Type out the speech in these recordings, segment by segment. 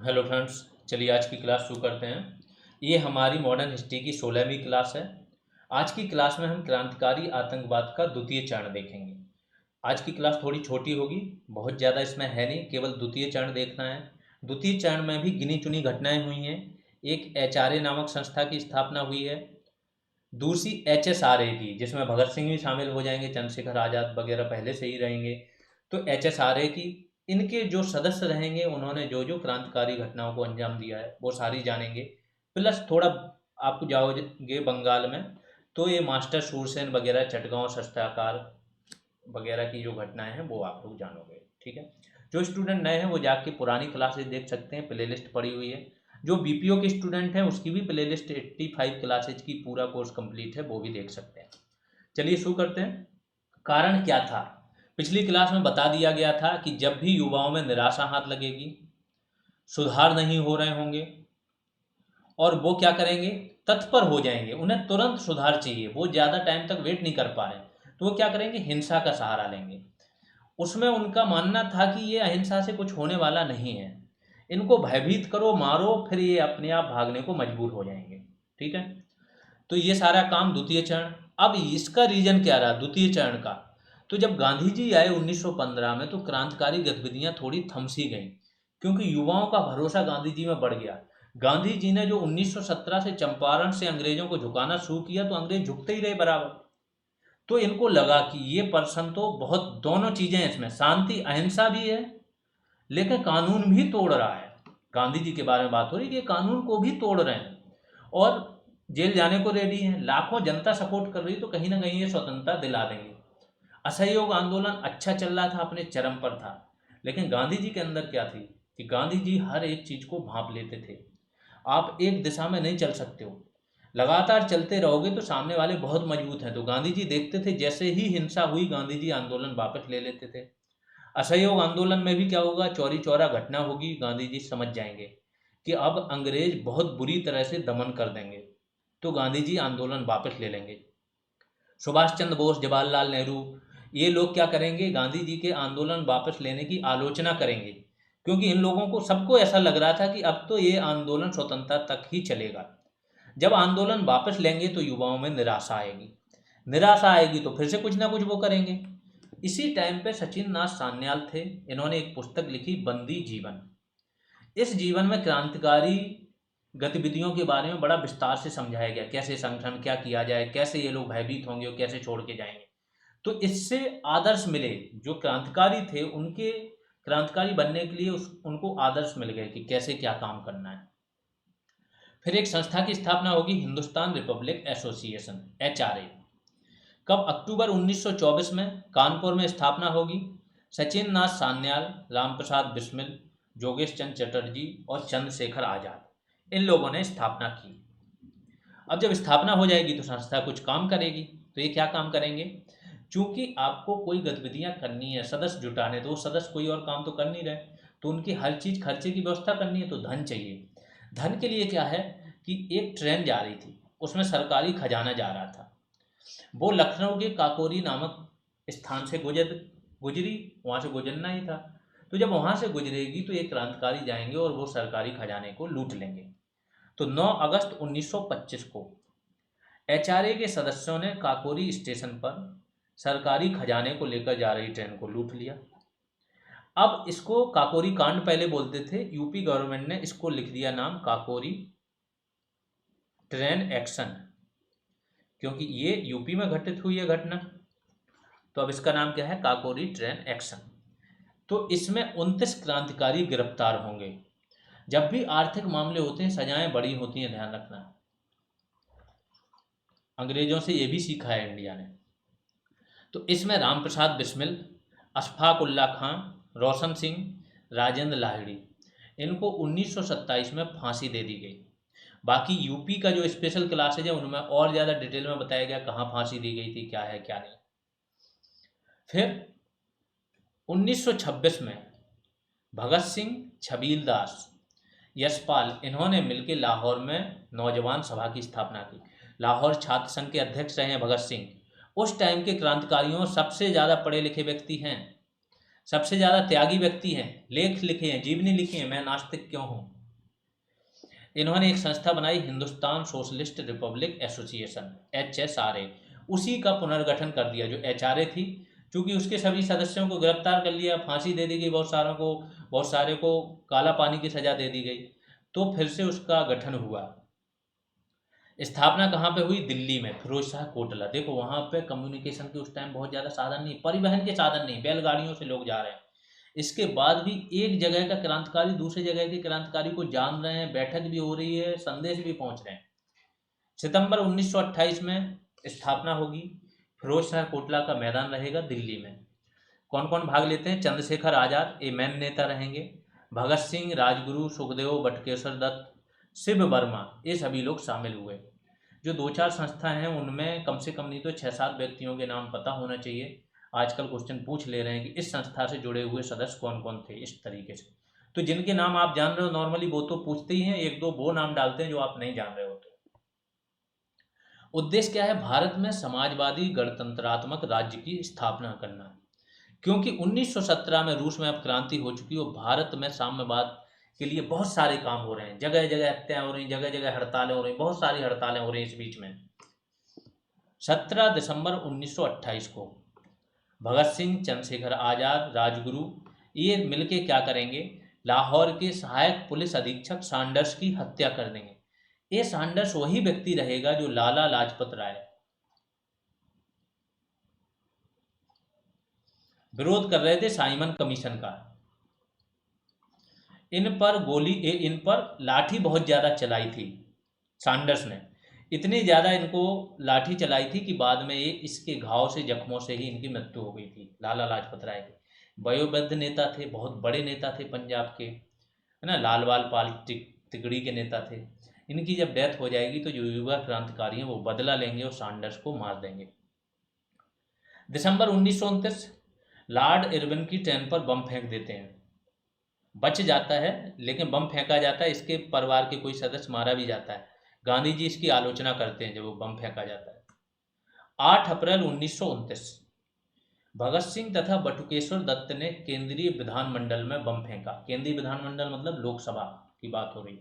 Hello friends, चलिए आज की क्लास शुरू करते हैं। ये हमारी मॉडर्न हिस्ट्री की 16वीं क्लास है। आज की क्लास में हम क्रांतिकारी आतंकवाद का द्वितीय चरण देखेंगे। आज की क्लास थोड़ी छोटी होगी, बहुत ज़्यादा इसमें है नहीं, केवल द्वितीय चरण देखना है। द्वितीय चरण में भी गिनी चुनी घटनाएं हुई हैं। एक एचआरए नामक संस्था की स्थापना हुई है। दूसरी एचएसआरए की, जिसमें भगत सिंह भी शामिल हो जाएंगे, चंद्रशेखर आज़ाद वगैरह पहले से ही रहेंगे। तो एचएसआरए की, इनके जो सदस्य रहेंगे उन्होंने जो जो क्रांतिकारी घटनाओं को अंजाम दिया है वो सारी जानेंगे। प्लस थोड़ा आप जाओगे बंगाल में, तो ये मास्टर सूरसेन वगैरह, चटगांव सत्याग्रह वगैरह की जो घटनाएं हैं वो आप लोग जानोगे। ठीक है, जो स्टूडेंट नए हैं वो जाके पुरानी क्लासेस देख सकते हैं, प्लेलिस्ट पड़ी हुई है। जो बीपीओ के स्टूडेंट हैं उसकी भी प्लेलिस्ट 85 क्लासेज की पूरा कोर्स कंप्लीट है, वो भी देख सकते हैं। चलिए शुरू करते हैं। कारण क्या था? पिछली क्लास में बता दिया गया था कि जब भी युवाओं में निराशा हाथ लगेगी, सुधार नहीं हो रहे होंगे, और वो क्या करेंगे, तत्पर हो जाएंगे, उन्हें तुरंत सुधार चाहिए, वो ज़्यादा टाइम तक वेट नहीं कर पा रहे, तो वो क्या करेंगे, हिंसा का सहारा लेंगे। उसमें उनका मानना था कि ये अहिंसा से कुछ होने वाला नहीं है, इनको भयभीत करो, मारो, फिर ये अपने आप भागने को मजबूर हो जाएंगे। ठीक है, तो ये सारा काम द्वितीय चरण। अब इसका रीजन क्या रहा द्वितीय चरण का? तो जब गांधी जी आए 1915 में, तो क्रांतिकारी गतिविधियां थोड़ी थमसी गईं, क्योंकि युवाओं का भरोसा गांधी जी में बढ़ गया। गांधी जी ने जो 1917 से चंपारण से अंग्रेजों को झुकाना शुरू किया, तो अंग्रेज झुकते ही रहे बराबर। तो इनको लगा कि ये पर्सन तो बहुत, दोनों चीजें हैं इसमें, शांति अहिंसा भी है लेकिन कानून भी तोड़ रहा है। गांधी जी के बारे में बात हो रही है कि ये कानून को भी तोड़ रहे हैं और जेल जाने को रेडी हैं। लाखों जनता सपोर्ट कर रही, तो कहीं ना कहीं ये स्वतंत्रता दिला देंगे। असहयोग आंदोलन अच्छा चल रहा था, अपने चरम पर था, लेकिन गांधी जी के अंदर क्या थी कि गांधी जी हर एक चीज को भांप लेते थे। आप एक दिशा में नहीं चल सकते हो, लगातार चलते रहोगे तो सामने वाले बहुत मजबूत हैं। तो गांधी जी देखते थे जैसे ही हिंसा हुई, गांधी जी आंदोलन वापस ले लेते थे। असहयोग आंदोलन में भी क्या होगा, चौरी चौरा घटना होगी, गांधी जी समझ जाएंगे कि अब अंग्रेज बहुत बुरी तरह से दमन कर देंगे, तो गांधी जी आंदोलन वापस ले लेंगे। सुभाष चंद्र बोस, जवाहरलाल नेहरू, ये लोग क्या करेंगे, गांधी जी के आंदोलन वापस लेने की आलोचना करेंगे, क्योंकि इन लोगों को, सबको ऐसा लग रहा था कि अब तो ये आंदोलन स्वतंत्रता तक ही चलेगा। जब आंदोलन वापस लेंगे तो युवाओं में निराशा आएगी, निराशा आएगी तो फिर से कुछ ना कुछ वो करेंगे। इसी टाइम पे सचिन नाथ सान्याल थे, इन्होंने एक पुस्तक लिखी, बंदी जीवन। इस जीवन में क्रांतिकारी गतिविधियों के बारे में बड़ा विस्तार से समझाया गया, कैसे संगठन क्या किया जाए, कैसे ये लोग भयभीत होंगे और कैसे छोड़ के जाएंगे। तो इससे आदर्श मिले, जो क्रांतिकारी थे उनके क्रांतिकारी बनने के लिए उनको आदर्श मिल गए कि कैसे क्या काम करना है। फिर एक संस्था की स्थापना होगी, हिंदुस्तान रिपब्लिक एसोसिएशन, एचआरए। कब? अक्टूबर 1924 में कानपुर में स्थापना होगी। सचिन नाथ सान्याल, रामप्रसाद बिस्मिल, जोगेश चंद्र चटर्जी और चंद्रशेखर आजाद, इन लोगों ने स्थापना की। अब जब स्थापना हो जाएगी तो संस्था कुछ काम करेगी। तो ये क्या काम करेंगे? चूंकि आपको कोई गतिविधियां करनी है, सदस्य जुटाने, तो वो सदस्य कोई और काम तो कर नहीं रहे, तो उनकी हर चीज खर्चे की व्यवस्था करनी है, तो धन चाहिए। धन के लिए क्या है कि एक ट्रेन जा रही थी, उसमें सरकारी खजाना जा रहा था, वो लखनऊ के काकोरी नामक स्थान से गुजरी, वहां से गुजरना ही था। तो जब वहां से गुजरेगी तो एक क्रांतिकारी जाएंगे और वो सरकारी खजाने को लूट लेंगे। तो 9 अगस्त 1925 को एचआरए के सदस्यों ने काकोरी स्टेशन पर सरकारी खजाने को लेकर जा रही ट्रेन को लूट लिया। अब इसको काकोरी कांड पहले बोलते थे, यूपी गवर्नमेंट ने इसको लिख दिया नाम काकोरी ट्रेन एक्शन, क्योंकि ये यूपी में घटित हुई है घटना। तो अब इसका नाम क्या है, काकोरी ट्रेन एक्शन। तो इसमें 29 क्रांतिकारी गिरफ्तार होंगे। जब भी आर्थिक मामले होते हैं, सजाएं बड़ी होती हैं, ध्यान रखना। अंग्रेजों से ये भी सीखा है इंडिया ने। तो इसमें रामप्रसाद बिस्मिल, अशफाक उल्ला खां, रोशन सिंह, राजेंद्र लाहिड़ी, इनको 1927 में फांसी दे दी गई। बाकी यूपी का जो स्पेशल क्लासेज है उनमें और ज़्यादा डिटेल में बताया गया कहाँ फांसी दी गई थी, क्या है क्या नहीं। फिर 1926 में भगत सिंह, छबीलदास, यशपाल, इन्होंने मिलकर लाहौर में नौजवान सभा की स्थापना की। लाहौर छात्र संघ के अध्यक्ष रहे हैं भगत सिंह। उस टाइम के क्रांतिकारियों सबसे ज़्यादा पढ़े लिखे व्यक्ति हैं। सबसे ज़्यादा त्यागी व्यक्ति हैं, लेख लिखे हैं, जीवनी लिखी है, मैं नास्तिक क्यों हूँ। इन्होंने एक संस्था बनाई, Hindustan socialist Republic association, HSRA। उसी का पुनर्गठन कर दिया जो HRA थी, क्योंकि उसके सभी सदस्यों को गिरफ्तार कर लिया, फांसी दे दी गई, बहुत सारे को काला पानी की सजा दे दी गई, तो फिर से उसका गठन हुआ। स्थापना कहाँ पे हुई? दिल्ली में, फिरोज शाह कोटला। देखो वहाँ पे कम्युनिकेशन के उस टाइम बहुत ज़्यादा साधन नहीं, परिवहन के साधन नहीं, बैलगाड़ियों से लोग जा रहे हैं। इसके बाद भी एक जगह का क्रांतिकारी दूसरे जगह के क्रांतिकारी को जान रहे हैं, बैठक भी हो रही है, संदेश भी पहुंच रहे हैं। सितंबर 1928 में स्थापना होगी। फिरोज शाह कोटला का मैदान रहेगा दिल्ली में। कौन कौन भाग लेते हैं? चंद्रशेखर आजाद ये मेन नेता रहेंगे, भगत सिंह, राजगुरु, सुखदेव, बटुकेश्वर दत्त, शिव वर्मा, ये सभी लोग शामिल हुए। जो 2-4 संस्था हैं उनमें कम से कम नहीं तो 6-7 व्यक्तियों के नाम पता होना चाहिए। आजकल क्वेश्चन पूछ ले रहे हैं कि इस संस्था से जुड़े हुए सदस्य कौन कौन थे, इस तरीके से। तो जिनके नाम आप जान रहे हो नॉर्मली वो तो पूछते ही हैं, एक दो वो नाम डालते हैं जो आप नहीं जान रहे हो। तो उद्देश्य क्या है? भारत में समाजवादी गणतंत्रात्मक राज्य की स्थापना करना, क्योंकि 1917 में रूस में अब क्रांति हो चुकी है और भारत में साम्यवाद के लिए बहुत सारे काम हो रहे हैं, जगह जगह हत्याएं हो रही, जगह जगह हड़तालें हो रही, बहुत सारी हड़तालें हो रही इस बीच में। 17 दिसंबर 1928 को भगत सिंह, चंद्रशेखर आजाद, राजगुरु ये मिलके क्या करेंगे? लाहौर के सहायक पुलिस अधीक्षक सैंडर्स की हत्या कर देंगे। ये सैंडर्स वही व्यक्ति रहेगा जो लाला लाजपत राय विरोध कर रहे थे साइमन कमीशन का। इन पर लाठी बहुत ज्यादा चलाई थी सैंडर्स ने, इतनी ज्यादा इनको लाठी चलाई थी कि बाद में ये इसके घाव से, जख्मों से ही इनकी मृत्यु हो गई थी। लाला लाजपत राय के वयोवृद्ध नेता थे, बहुत बड़े नेता थे पंजाब के, है ना, लाल बाल पाल तिगड़ी के नेता थे। इनकी जब डेथ हो जाएगी तो जो युवा क्रांतिकारी हैं वो बदला लेंगे और सैंडर्स को मार देंगे। दिसंबर 1929 लॉर्ड इरविन की ट्रेन पर बम फेंक देते हैं, बच जाता है लेकिन बम फेंका जाता है, इसके परिवार के कोई सदस्य मारा भी जाता है। गांधी जी इसकी आलोचना करते हैं जब वो बम फेंका जाता है। 8 अप्रैल 1929 भगत सिंह तथा बटुकेश्वर दत्त ने केंद्रीय विधानमंडल में बम फेंका। केंद्रीय विधानमंडल मतलब लोकसभा की बात हो रही।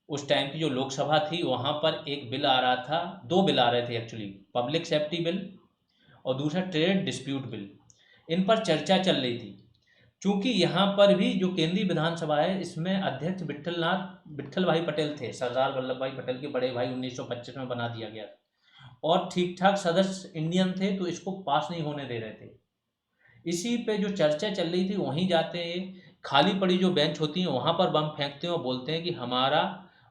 उस टाइम की जो लोकसभा थी वहां पर एक बिल आ रहा था, दो बिल आ रहे थे एक्चुअली, पब्लिक सेफ्टी बिल और दूसरा ट्रेड डिस्प्यूट बिल। इन पर चर्चा चल रही थी, क्योंकि यहाँ पर भी जो केंद्रीय विधानसभा है इसमें अध्यक्ष विट्ठल भाई पटेल थे, सरदार वल्लभ भाई पटेल के बड़े भाई, 1925 में बना दिया गया और ठीक ठाक सदस्य इंडियन थे तो इसको पास नहीं होने दे रहे थे। इसी पे जो चर्चा चल रही थी वहीं जाते हैं, खाली पड़ी जो बेंच होती हैं वहां पर बम फेंकते हैं और बोलते हैं कि हमारा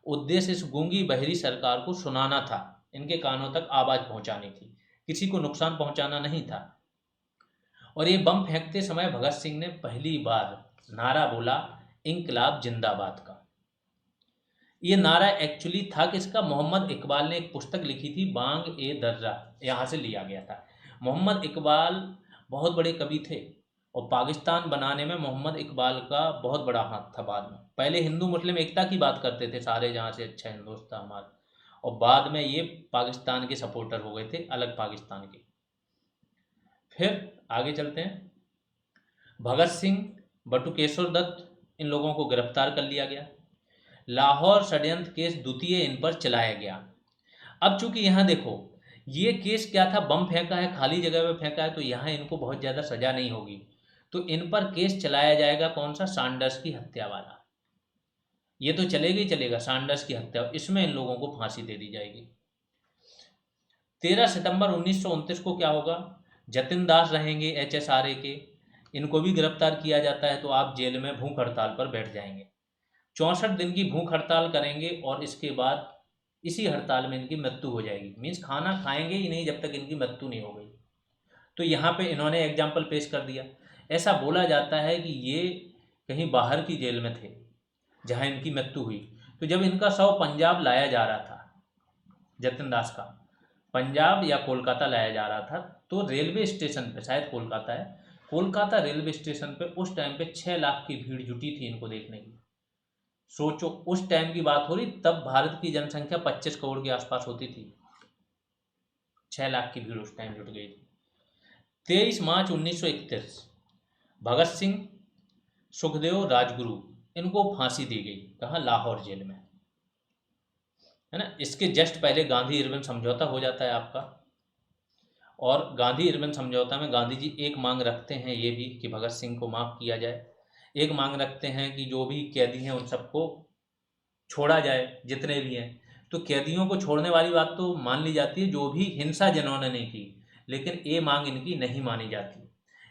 उद्देश्य इस गूंगी बहरी सरकार को सुनाना था, इनके कानों तक आवाज पहुंचानी थी, किसी को नुकसान पहुंचाना नहीं था। और ये बम फेंकते समय भगत सिंह ने पहली बार नारा बोला, इंकलाब जिंदाबाद का। ये नारा एक्चुअली था कि इसका मोहम्मद इकबाल ने एक पुस्तक लिखी थी, बांग ए दर्रा, यहाँ से लिया गया था। मोहम्मद इकबाल बहुत बड़े कवि थे और पाकिस्तान बनाने में मोहम्मद इकबाल का बहुत बड़ा हाथ था। बाद में पहले हिंदू मुस्लिम एकता की बात करते थे, सारे जहाँ से अच्छा हिंदुस्तान हमारा, और बाद में ये पाकिस्तान के सपोर्टर हो गए थे, अलग पाकिस्तान के। फिर आगे चलते हैं। भगत सिंह, बटुकेश्वर दत्त, इन लोगों को गिरफ्तार कर लिया गया। लाहौर षड्यंत्र केस द्वितीय इन पर चलाया गया। अब चूंकि यहाँ देखो ये केस क्या था, बम फेंका है, खाली जगह में फेंका है, तो यहाँ इनको बहुत ज़्यादा सजा नहीं होगी, तो इन पर केस चलाया जाएगा कौन सा? सैंडर्स की हत्या वाला। ये तो चलेगा ही चलेगा, सैंडर्स की हत्या, इसमें इन लोगों को फांसी दे दी जाएगी। 13 सितंबर 1929 को क्या होगा? जतिन दास रहेंगे HSRA के, इनको भी गिरफ्तार किया जाता है, तो आप जेल में भूख हड़ताल पर बैठ जाएंगे। 64 दिन की भूख हड़ताल करेंगे और इसके बाद इसी हड़ताल में इनकी मृत्यु हो जाएगी। मीन्स खाना खाएंगे ही नहीं जब तक इनकी मृत्यु नहीं हो गई। तो यहाँ पे इन्होंने एग्जाम्पल पेश कर दिया। ऐसा बोला जाता है कि ये कहीं बाहर की जेल में थे जहाँ इनकी मृत्यु हुई। तो जब इनका शव पंजाब लाया जा रहा था, जतिन दास का पंजाब या कोलकाता लाया जा रहा था, तो रेलवे स्टेशन पे, शायद कोलकाता है, कोलकाता रेलवे स्टेशन पे उस टाइम पे 6 लाख की भीड़ जुटी थी इनको देखने की। सोचो उस टाइम की बात हो रही, तब भारत की जनसंख्या 25 करोड़ के आसपास होती थी, 6 लाख की भीड़ उस टाइम जुट गई थी। 23 मार्च 1931 भगत सिंह, सुखदेव, राजगुरु, इनको फांसी दी गई। कहाँ? लाहौर जेल में, है ना। इसके जस्ट पहले गांधी इरविन समझौता हो जाता है आपका, और गांधी इरविन समझौता में गांधी जी एक मांग रखते हैं ये भी कि भगत सिंह को माफ़ किया जाए। एक मांग रखते हैं कि जो भी कैदी हैं उन सबको छोड़ा जाए, जितने भी हैं। तो कैदियों को छोड़ने वाली बात तो मान ली जाती है, जो भी हिंसा जिन्होंने नहीं की, लेकिन ये मांग इनकी नहीं मानी जाती।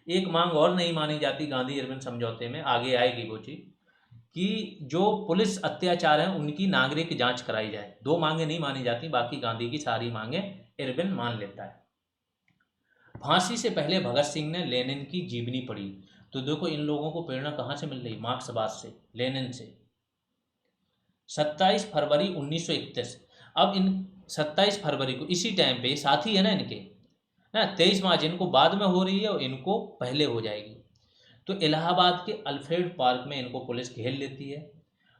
एक मांग और नहीं मानी जाती गांधी इरविन समझौते में, आगे आएगी वो चीज़, कि जो पुलिस अत्याचार हैं उनकी नागरिक जांच कराई जाए। दो मांगे नहीं मानी जाती, बाकी गांधी की सारी मांगे इरविन मान लेता है। फांसी से पहले भगत सिंह ने लेनिन की जीवनी पढ़ी। तो देखो इन लोगों को प्रेरणा कहाँ से मिल रही? मार्क्सवाद से, लेनिन से। 27 फरवरी 1931। अब इन 27 फरवरी को इसी टाइम पे साथी है ना इनके, ना 23 मार्च इनको बाद में हो रही है और इनको पहले हो जाएगी। तो इलाहाबाद के अल्फ्रेड पार्क में इनको पुलिस घेर लेती है,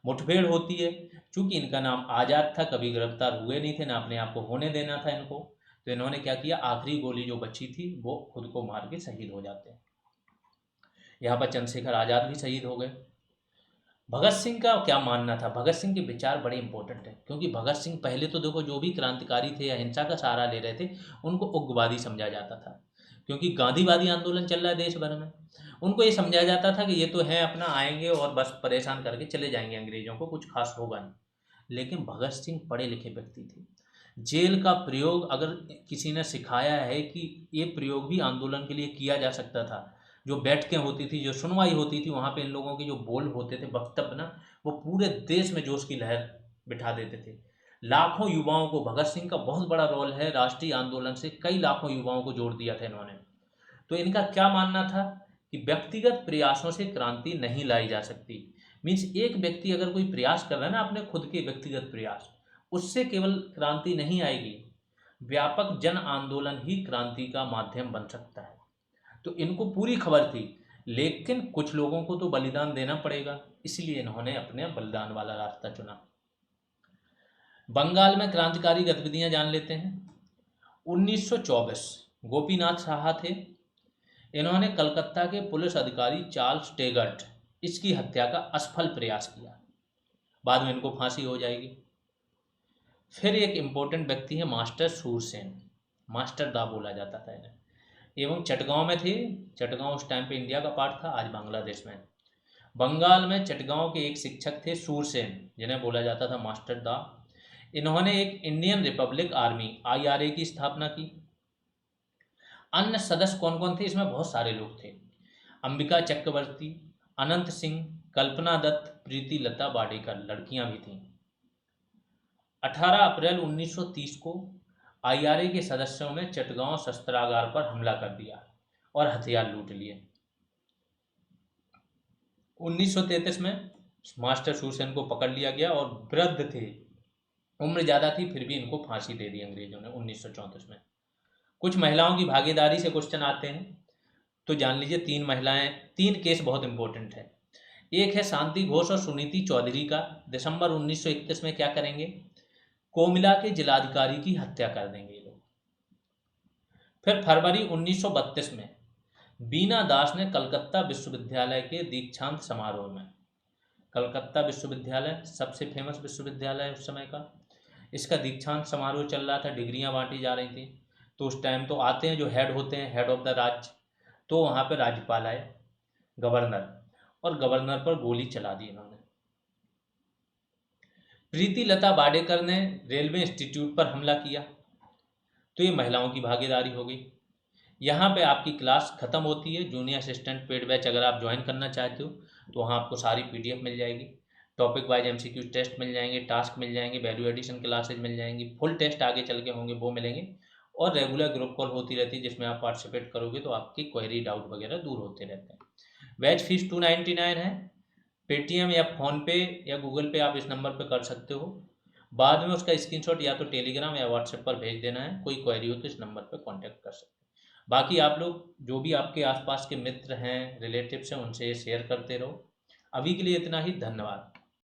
मुठभेड़ होती है। चूंकि इनका नाम आज़ाद था, कभी गिरफ्तार हुए नहीं थे, ना अपने आप को होने देना था इनको, तो इन्होंने क्या किया, आखिरी गोली जो बची थी वो खुद को मार के शहीद हो जाते हैं। यहाँ पर चंद्रशेखर आज़ाद भी शहीद हो गए। भगत सिंह का क्या मानना था? भगत सिंह के विचार बड़े इंपॉर्टेंट हैं, क्योंकि भगत सिंह पहले तो देखो जो भी क्रांतिकारी थे या हिंसा का सहारा ले रहे थे उनको उग्रवादी समझा जाता था, क्योंकि गांधीवादी आंदोलन चल रहा है देश भर में। उनको ये समझाया जाता था कि ये तो है अपना, आएंगे और बस परेशान करके चले जाएंगे अंग्रेजों को, कुछ खास होगा नहीं। लेकिन भगत सिंह पढ़े लिखे व्यक्ति थे। जेल का प्रयोग अगर किसी ने सिखाया है कि ये प्रयोग भी आंदोलन के लिए किया जा सकता था, जो बैठकें होती थी, जो सुनवाई होती थी, वहाँ पे इन लोगों के जो बोल होते थे, वक्तव्य ना, वो पूरे देश में जोश की लहर बिठा देते थे। लाखों युवाओं को, भगत सिंह का बहुत बड़ा रोल है, राष्ट्रीय आंदोलन से कई लाखों युवाओं को जोड़ दिया था इन्होंने। तो इनका क्या मानना था कि व्यक्तिगत प्रयासों से क्रांति नहीं लाई जा सकती। मीन्स एक व्यक्ति अगर कोई प्रयास कर रहा है ना, अपने खुद के व्यक्तिगत प्रयास, उससे केवल क्रांति नहीं आएगी, व्यापक जन आंदोलन ही क्रांति का माध्यम बन सकता है। तो इनको पूरी खबर थी, लेकिन कुछ लोगों को तो बलिदान देना पड़ेगा, इसलिए इन्होंने अपने बलिदान वाला रास्ता चुना। बंगाल में क्रांतिकारी गतिविधियां जान लेते हैं। 1924 गोपीनाथ साहा थे। इन्होंने कलकत्ता के पुलिस अधिकारी चार्ल्स टेगर्ट, इसकी हत्या का असफल प्रयास किया। बाद में इनको फांसी हो जाएगी। फिर एक इम्पोर्टेंट व्यक्ति है मास्टर सूरसेन, मास्टर दा बोला जाता था इन्हें, एवं चटगांव में थे। चटगांव उस टाइम पे इंडिया का पार्ट था, आज बांग्लादेश में। बंगाल में चटगांव के एक शिक्षक थे सूरसेन, जिन्हें बोला जाता था मास्टर दा। इन्होंने एक इंडियन रिपब्लिक आर्मी IRA की स्थापना की। अन्य सदस्य कौन कौन थे? इसमें बहुत सारे लोग थे। अंबिका चक्रवर्ती, अनंत सिंह, कल्पना दत्त, प्रीति लता वाडेकर, लड़कियां भी थीं। 18 अप्रैल 1930 को IRA के सदस्यों ने चटगांव शस्त्रागार पर हमला कर दिया और हथियार लूट लिए। 1933 में मास्टर सूरसेन को पकड़ लिया गया और वृद्ध थे, उम्र ज़्यादा थी, फिर भी इनको फांसी दे दी अंग्रेजों ने 1934 में। कुछ महिलाओं की भागीदारी से क्वेश्चन आते हैं, तो जान लीजिए 3 महिलाएं, 3 केस बहुत इंपॉर्टेंट है। एक है शांति घोष और सुनीति चौधरी का। दिसंबर 1931 में क्या करेंगे? कोमिला के जिलाधिकारी की हत्या कर देंगे ये लोग। फिर फरवरी 1932 में बीना दास ने कलकत्ता विश्वविद्यालय के दीक्षांत समारोह में, कलकत्ता विश्वविद्यालय सबसे फेमस विश्वविद्यालय है उस समय का, इसका दीक्षांत समारोह चल रहा था, डिग्रियां बांटी जा रही थी। तो उस टाइम तो आते हैं जो हेड होते हैं, हेड ऑफ द राज्य, तो वहाँ पे राज्यपाल आए, गवर्नर, और गवर्नर पर गोली चला दी इन्होंने। प्रीति लता वाडेकर ने रेलवे इंस्टीट्यूट पर हमला किया। तो ये महिलाओं की भागीदारी हो गई। यहाँ पे आपकी क्लास खत्म होती है। जूनियर असिस्टेंट पेड बैच अगर आप ज्वाइन करना चाहते हो तो वहाँ आपको सारी PDF मिल जाएगी, टॉपिक वाइज MCQ टेस्ट मिल जाएंगे, टास्क मिल जाएंगे, वैल्यू एडिशन क्लासेज मिल जाएंगी, फुल टेस्ट आगे चल के होंगे वो मिलेंगे, और रेगुलर ग्रुप कॉल होती रहती है जिसमें आप पार्टिसिपेट करोगे तो आपकी क्वेरी डाउट वगैरह दूर होते रहते हैं। बैच फीस 299 है। पेटीएम या फ़ोनपे या गूगल पे आप इस नंबर पर कर सकते हो। बाद में उसका स्क्रीनशॉट या तो टेलीग्राम या व्हाट्सएप पर भेज देना है। कोई क्वेरी हो तो इस नंबर पर कांटेक्ट कर सकते हैं। बाकी आप लोग जो भी आपके आसपास के मित्र हैं, रिलेटिव्स हैं, उनसे शेयर करते रहो। अभी के लिए इतना ही, धन्यवाद।